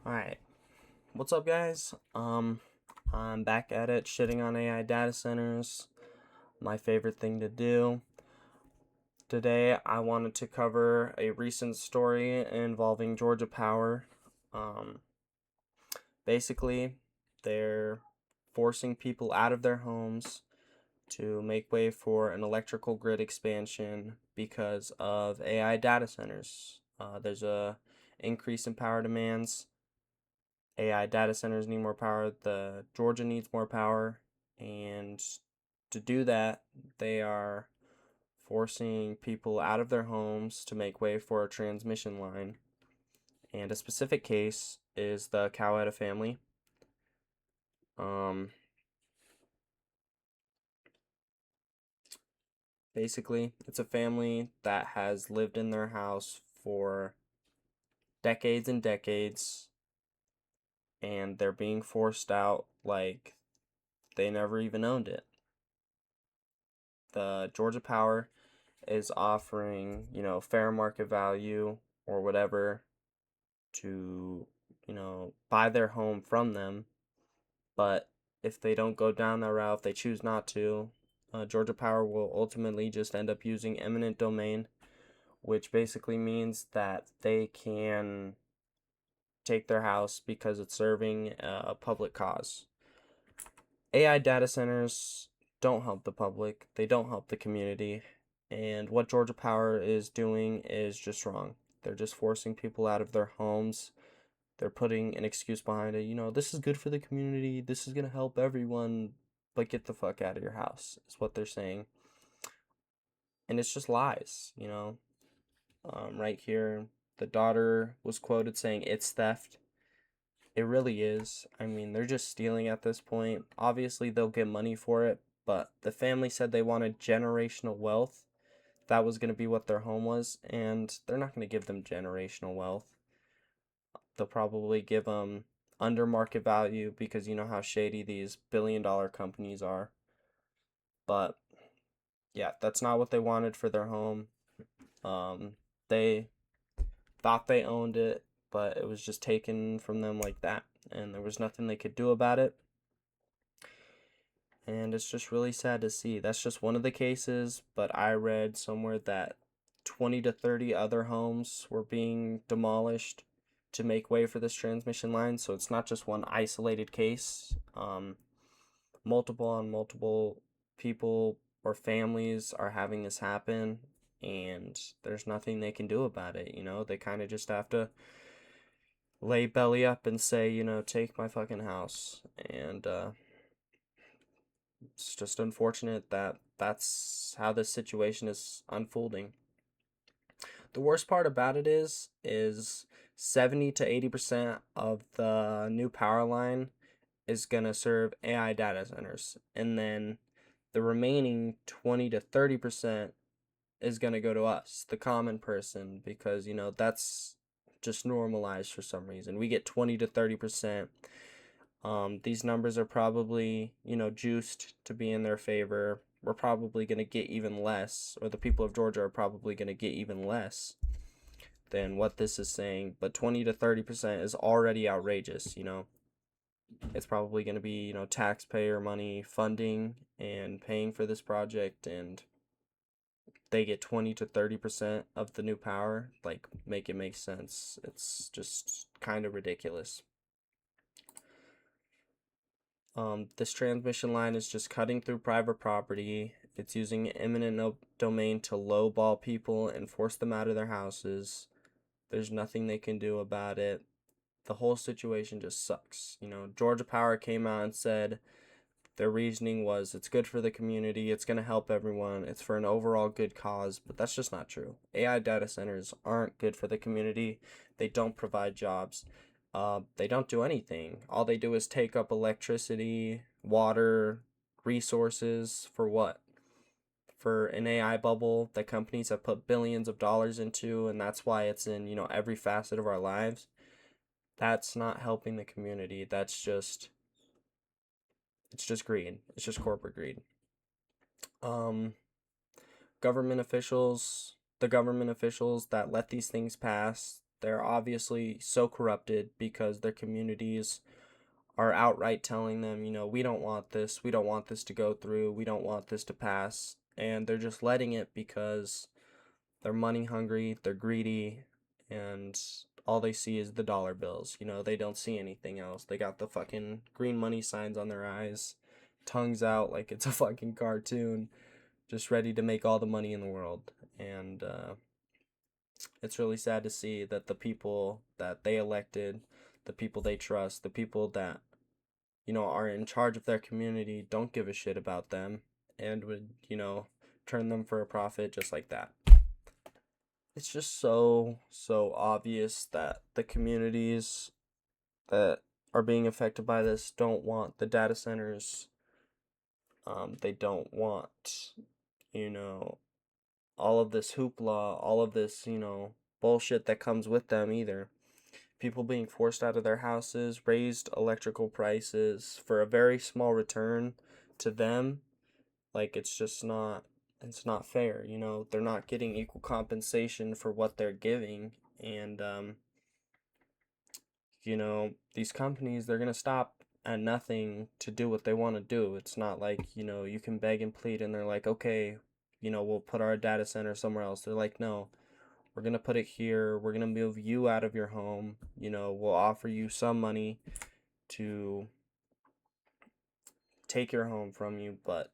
Alright, what's up guys? I'm back at it, shitting on AI data centers, my favorite thing to do. Today I wanted to cover a recent story involving Georgia Power. Um, Basically, they're forcing people out of their homes to make way for an electrical grid expansion because of AI data centers. There's a increase in power demands. AI data centers need more power. The Georgia needs more power, and to do that, they are forcing people out of their homes to make way for a transmission line. And a specific case is the Coweta family. Um, Basically, it's a family that has lived in their house for decades and decades, and they're being forced out like they never even owned it. The Georgia Power is offering, fair market value or whatever to, buy their home from them. But if they don't go down that route, if they choose not to, Georgia Power will ultimately just end up using eminent domain, which basically means that they can take their house because it's serving a public cause. AI data centers don't help the public, they don't help the community, and what Georgia Power is doing is just wrong. They're just forcing people out of their homes. They're putting an excuse behind it. This is good for the community, this is going to help everyone, but get the fuck out of your house, is what they're saying. And it's just lies. Right here, the daughter was quoted saying it's theft. It really is. I mean, they're just stealing at this point. Obviously, they'll get money for it, but the family said they wanted generational wealth. That was going to be what their home was, and they're not going to give them generational wealth. They'll probably give them under market value because you know how shady these billion-dollar companies are. But yeah, that's not what they wanted for their home. They thought they owned it, but it was just taken from them like that, and there was nothing they could do about it. And it's just really sad to see. That's just one of the cases, but I read somewhere that 20 to 30 other homes were being demolished to make way for this transmission line. So it's not just one isolated case. Multiple people or families are having this happen, and there's nothing they can do about it. They kind of just have to lay belly up and say, take my fucking house. And it's just unfortunate that that's how this situation is unfolding. The worst part about it is 70 to 80% of the new power line is going to serve AI data centers, and then the remaining 20 to 30% is going to go to us, the common person, because that's just normalized for some reason. We get 20 to 30%. These numbers are probably, juiced to be in their favor. We're probably going to get even less, or the people of Georgia are probably going to get even less than what this is saying. But 20 to 30% is already outrageous. It's probably going to be, taxpayer money funding and paying for this project, and they get 20 to 30% of the new power. Like, make it make sense. It's just kind of ridiculous. This transmission line is just cutting through private property. It's using eminent domain to lowball people and force them out of their houses. There's nothing they can do about it. The whole situation just sucks. Georgia Power came out and said their reasoning was it's good for the community, it's going to help everyone, it's for an overall good cause, but that's just not true. AI data centers aren't good for the community. They don't provide jobs. They don't do anything. All they do is take up electricity, water, resources for what? For an AI bubble that companies have put billions of dollars into, and that's why it's in, every facet of our lives. That's not helping the community. It's just greed. It's just corporate greed. Um, government officials, the government officials that let these things pass, They're obviously so corrupted because their communities are outright telling them, we don't want this. We don't want this to go through. We don't want this to pass. And they're just letting it because they're money hungry, they're greedy, and all they see is the dollar bills. They don't see anything else. They got the fucking green money signs on their eyes, tongues out like it's a fucking cartoon, just ready to make all the money in the world. And it's really sad to see that the people that they elected, the people they trust, the people that, are in charge of their community don't give a shit about them and would, turn them for a profit just like that. It's just so obvious that the communities that are being affected by this don't want the data centers. They don't want, you know, all of this hoopla, all of this, bullshit that comes with them either. People being forced out of their houses, raised electrical prices for a very small return to them. Like, it's not fair. They're not getting equal compensation for what they're giving. And these companies, they're going to stop at nothing to do what they want to do. It's not like, you can beg and plead and they're like, okay, we'll put our data center somewhere else. They're like, no, we're going to put it here. We're going to move you out of your home. We'll offer you some money to take your home from you, but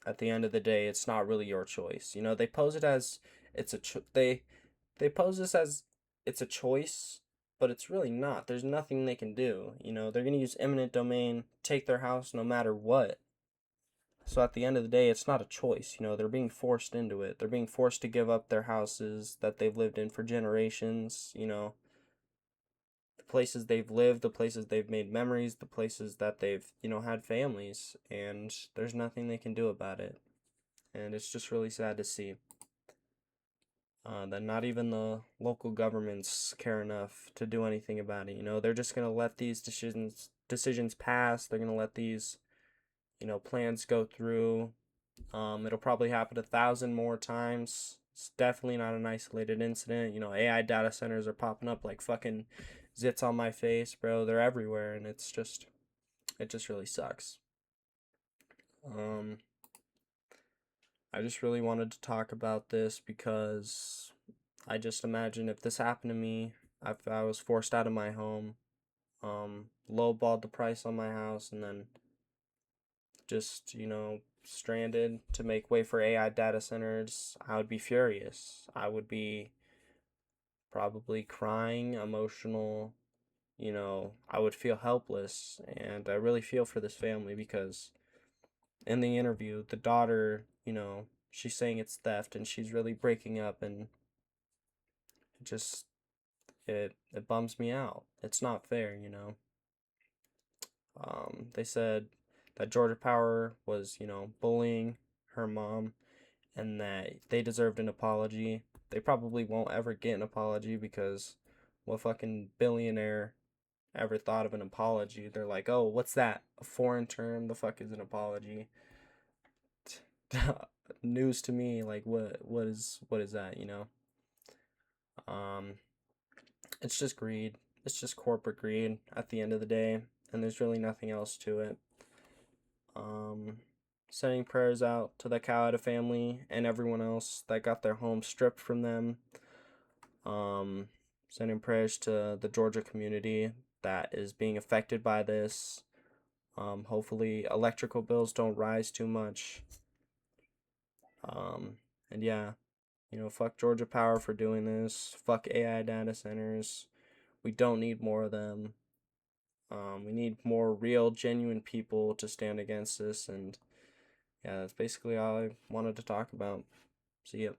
at the end of the day, it's not really your choice. They pose it as it's a they pose this as it's a choice, but it's really not. There's nothing they can do. They're going to use eminent domain, take their house no matter what. So at the end of the day, it's not a choice. They're being forced into it. They're being forced to give up their houses that they've lived in for generations, the places they've lived, the places they've made memories, the places that they've, had families, and there's nothing they can do about it. And it's just really sad to see that not even the local governments care enough to do anything about it. They're just gonna let these decisions pass. They're gonna let these plans go through. It'll probably happen 1,000 more times. It's definitely not an isolated incident. AI data centers are popping up like fucking zits on my face, bro. They're everywhere, and it just really sucks. I just really wanted to talk about this because I just imagine if this happened to me, if I was forced out of my home, lowballed the price on my house, and then just, stranded to make way for AI data centers, I would be furious. I would be probably crying, emotional, I would feel helpless. And I really feel for this family because in the interview, the daughter, she's saying it's theft and she's really breaking up, and it just it bums me out. It's not fair. They said that Georgia Power was, bullying her mom and that they deserved an apology. They probably won't ever get an apology because what fucking billionaire ever thought of an apology? They're like, oh, what's that? A foreign term? The fuck is an apology? News to me. Like, what is that? Um, it's just greed. It's just corporate greed at the end of the day, and there's really nothing else to it. Um, Sending prayers out to the Cowada family and everyone else that got their home stripped from them. Um, Sending prayers to the Georgia community that is being affected by this. Hopefully, electrical bills don't rise too much. And yeah, fuck Georgia Power for doing this. Fuck AI data centers. We don't need more of them. We need more real, genuine people to stand against this. And yeah, that's basically all I wanted to talk about. See ya.